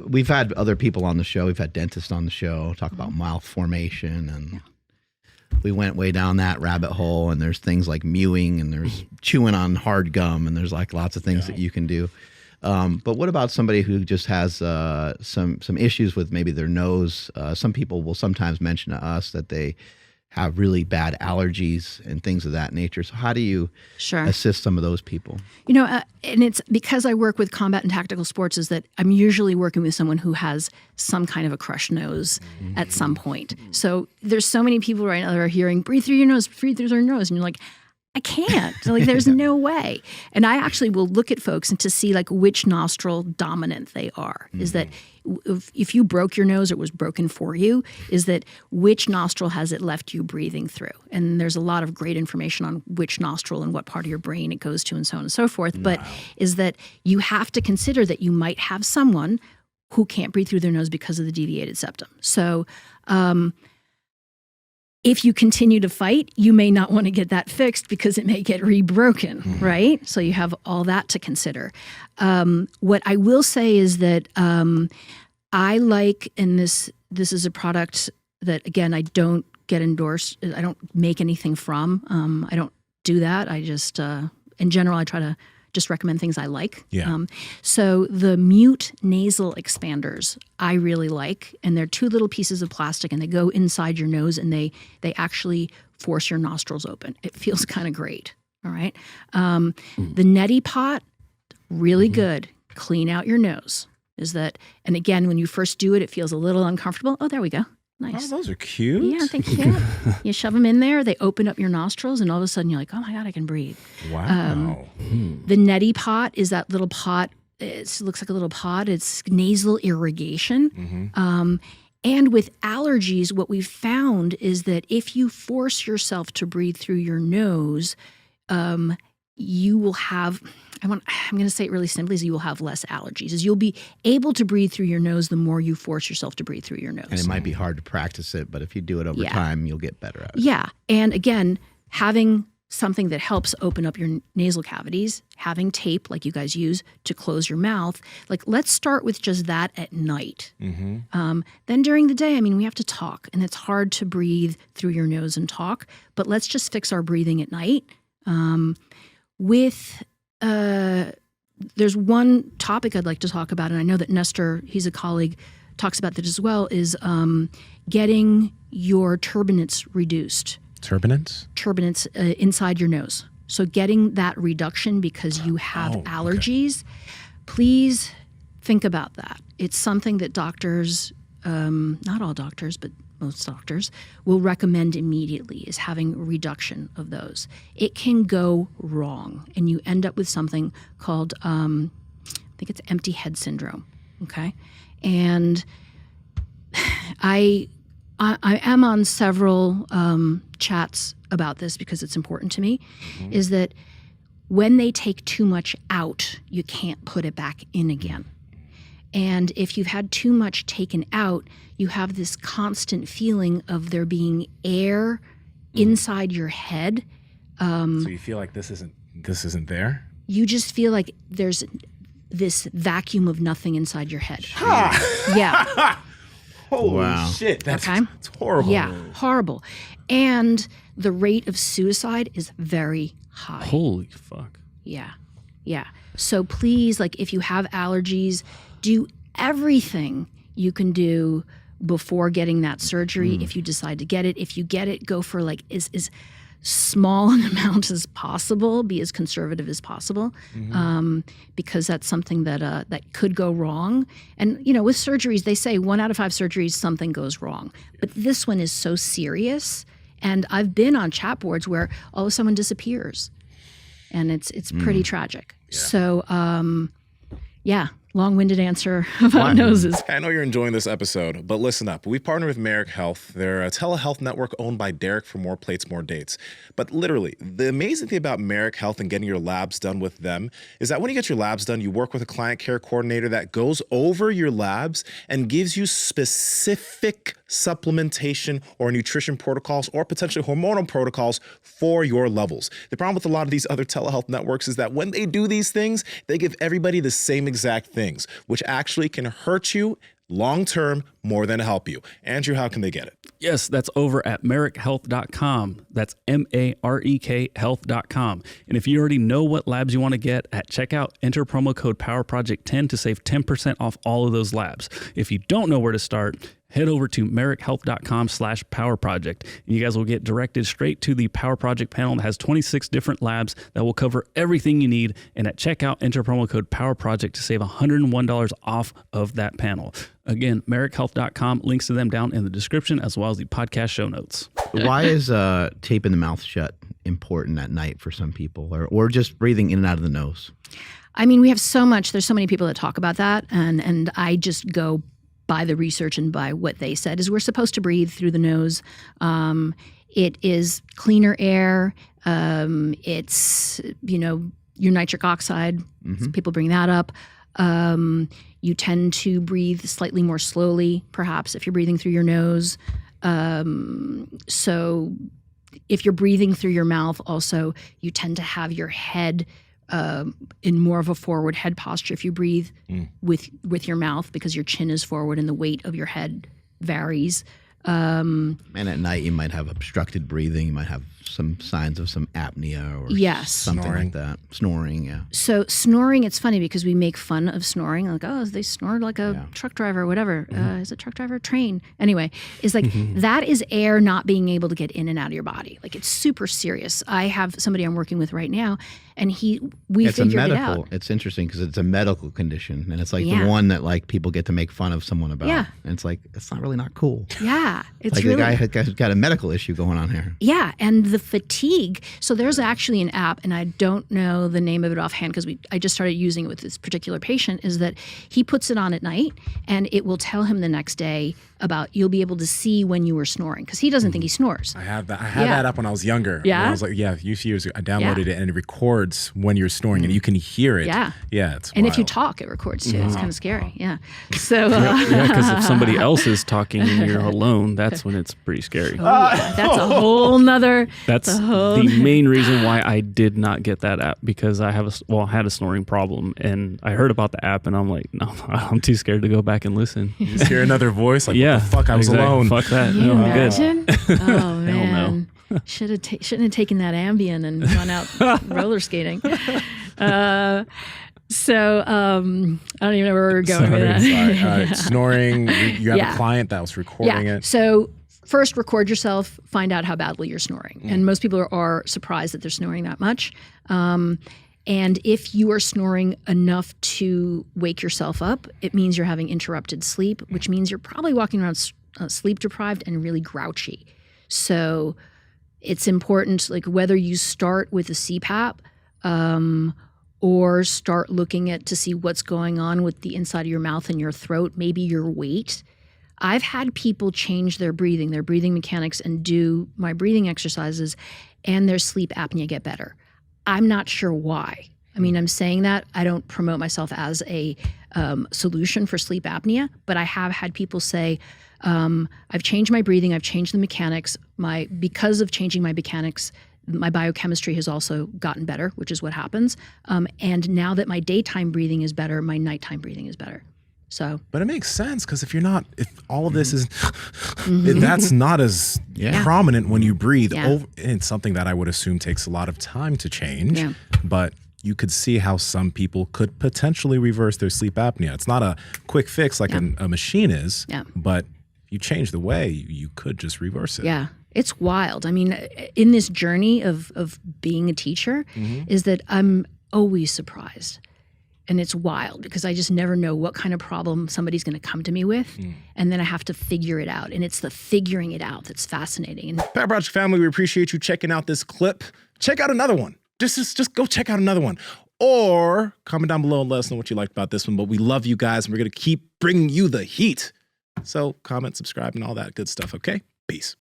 we've had other people on the show. We've had dentists on the show talk about mouth formation, and we went way down that rabbit hole. And there's things like mewing, and there's chewing on hard gum, and there's like lots of things that you can do. But what about somebody who just has some issues with maybe their nose? Some people will sometimes mention to us that they have really bad allergies and things of that nature. So how do you assist some of those people? You know, and it's because I work with combat and tactical sports is that I'm usually working with someone who has some kind of a crushed nose at some point. So there's so many people right now that are hearing, breathe through your nose, breathe through their nose. And you're like, I can't. Like, there's no way. And I actually will look at folks and to see like which nostril dominant they are. Is that if you broke your nose or it was broken for you, is that which nostril has it left you breathing through? And there's a lot of great information on which nostril and what part of your brain it goes to and so on and so forth. But is that you have to consider that you might have someone who can't breathe through their nose because of the deviated septum. So if you continue to fight, you may not want to get that fixed because it may get rebroken, right? So you have all that to consider. What I will say is that I like, and this is a product that, again, I don't get endorsed. I don't make anything from. I don't do that. I just, in general, I try to just recommend things I like. Yeah. So the Mute nasal expanders I really like, and they're two little pieces of plastic, and they go inside your nose, and they actually force your nostrils open. It feels kind of great. All right. The Neti Pot, really good. Clean out your nose. Is that? And again, when you first do it, it feels a little uncomfortable. Oh, there we go. Nice. Oh, those are cute. Yeah, thank you. You shove them in there, they open up your nostrils, and all of a sudden you're like, oh my God, I can breathe. Wow. The Neti Pot is that little pot. It looks like a little pot. It's nasal irrigation. And with allergies, what we've found is that if you force yourself to breathe through your nose, you will have, I'm going to say it really simply, is you will have less allergies. Is you'll be able to breathe through your nose the more you force yourself to breathe through your nose. And it might be hard to practice it, but if you do it over time, you'll get better at it. Yeah. And again, having something that helps open up your nasal cavities, having tape like you guys use to close your mouth, like let's start with just that at night. Then during the day, I mean, we have to talk, and it's hard to breathe through your nose and talk, but let's just fix our breathing at night. There's one topic I'd like to talk about, and I know that Nestor, he's a colleague, talks about that as well, is getting your turbinates reduced. Turbinates? Turbinates inside your nose. So getting that reduction because you have allergies. Please think about that. It's something that doctors, not all doctors, but most doctors will recommend immediately, is having a reduction of those. It can go wrong, and you end up with something called, I think it's empty head syndrome, okay? And I am on several chats about this because it's important to me, is that when they take too much out, you can't put it back in again. And if you've had too much taken out, you have this constant feeling of there being air inside your head. So you feel like this isn't there? You just feel like there's this vacuum of nothing inside your head. Yeah. Holy shit. That's horrible. Yeah, horrible. And the rate of suicide is very high. Holy fuck. Yeah. Yeah. So please, like, if you have allergies, do everything you can do before getting that surgery if you decide to get it. If you get it, go for like as small an amount as possible, be as conservative as possible, because that's something that that could go wrong. And, you know, with surgeries, they say 1 out of 5 surgeries, something goes wrong. But this one is so serious. And I've been on chat boards where all of a sudden disappears. And it's pretty tragic. Yeah. So, long-winded answer about noses. I know you're enjoying this episode, but listen up. We partner with Merrick Health. They're a telehealth network owned by Derek for more plates, more dates. But literally, the amazing thing about Merrick Health and getting your labs done with them is that when you get your labs done, you work with a client care coordinator that goes over your labs and gives you specific supplementation or nutrition protocols or potentially hormonal protocols for your levels. The problem with a lot of these other telehealth networks is that when they do these things, they give everybody the same exact thing. things, which actually can hurt you long-term more than help you. Andrew, how can they get it? Yes, that's over at marekhealth.com. That's MAREK health.com. And if you already know what labs you want to get at checkout, enter promo code PowerProject10 to save 10% off all of those labs. If you don't know where to start, head over to marekhealth.com/powerproject. And you guys will get directed straight to the Power Project panel that has 26 different labs that will cover everything you need. And at checkout, enter promo code PowerProject to save $101 off of that panel. Again, marekhealth.com, links to them down in the description as well as the podcast show notes. Why is taping the mouth shut important at night for some people, or just breathing in and out of the nose? I mean, we have so much. There's so many people that talk about that, and I just go by the research and by what they said. Is we're supposed to breathe through the nose. It is cleaner air. It's your nitric oxide. So people bring that up. You tend to breathe slightly more slowly, perhaps, if you're breathing through your nose. So if you're breathing through your mouth, also, you tend to have your head in more of a forward head posture if you breathe with your mouth, because your chin is forward and the weight of your head varies. And at night, you might have obstructed breathing. You might have some signs of some apnea or something Snoring. like that. Snoring, yeah. So snoring, it's funny because we make fun of snoring. Like, oh, they snored like a truck driver or whatever. Is it truck driver? Train. Anyway, it's like that is air not being able to get in and out of your body. Like, it's super serious. I have somebody I'm working with right now, and we figured it out. It's interesting because it's a medical condition, and it's like Yeah. the one that like people get to make fun of someone about. Yeah. And it's like, it's not really not cool. Yeah, it's Like really the guy has got a medical issue going on here. Yeah, and the fatigue. So there's actually an app, and I don't know the name of it offhand because I just started using it with this particular patient, is that he puts it on at night, and it will tell him the next day about, you'll be able to see when you were snoring, because he doesn't think he snores. I had that up when I was younger. Yeah? When I was like, a few years ago, I downloaded it, and it records when you're snoring, and you can hear it. Yeah. Yeah, it's And wild. if you talk, it records too. It's kind of scary. Yeah. So Yeah, because if somebody else is talking and you're alone, that's when it's pretty scary. that's a whole nother. That's the main reason why I did not get that app, because I had a snoring problem, and I heard about the app, and I'm like, no, I'm too scared to go back and listen. You just hear another voice, like, Yeah, what the fuck, I was exactly. alone. Fuck that. Can you No, I'm good. imagine? Oh man, no. shouldn't have taken that Ambien and gone out roller skating. So I don't even know where we're going with that. Sorry. All right. Snoring. You have a client that was recording it. So first, record yourself. Find out how badly you're snoring. And most people are surprised that they're snoring that much. And if you are snoring enough to wake yourself up, it means you're having interrupted sleep, which means you're probably walking around sleep deprived and really grouchy. So it's important, like, whether you start with a CPAP or start looking to see what's going on with the inside of your mouth and your throat, maybe your weight. I've had people change their breathing mechanics, and do my breathing exercises, and their sleep apnea get better. I'm not sure why. I mean, I'm saying that. I don't promote myself as a solution for sleep apnea, but I have had people say, I've changed my breathing, I've changed the mechanics. Because of changing my mechanics, my biochemistry has also gotten better, which is what happens. And now that my daytime breathing is better, my nighttime breathing is better. So, but it makes sense, because if all of this is, that's not as prominent when you breathe. Yeah. It's something that I would assume takes a lot of time to change. Yeah. But you could see how some people could potentially reverse their sleep apnea. It's not a quick fix like a machine is, but if you change the way, you could just reverse it. Yeah. It's wild. I mean, in this journey of being a teacher, is that I'm always surprised. And it's wild, because I just never know what kind of problem somebody's going to come to me with. And then I have to figure it out. And it's the figuring it out that's fascinating. And Power Project family, we appreciate you checking out this clip. Check out another one. Just go check out another one. Or comment down below and let us know what you liked about this one. But we love you guys, and we're going to keep bringing you the heat. So comment, subscribe, and all that good stuff, okay? Peace.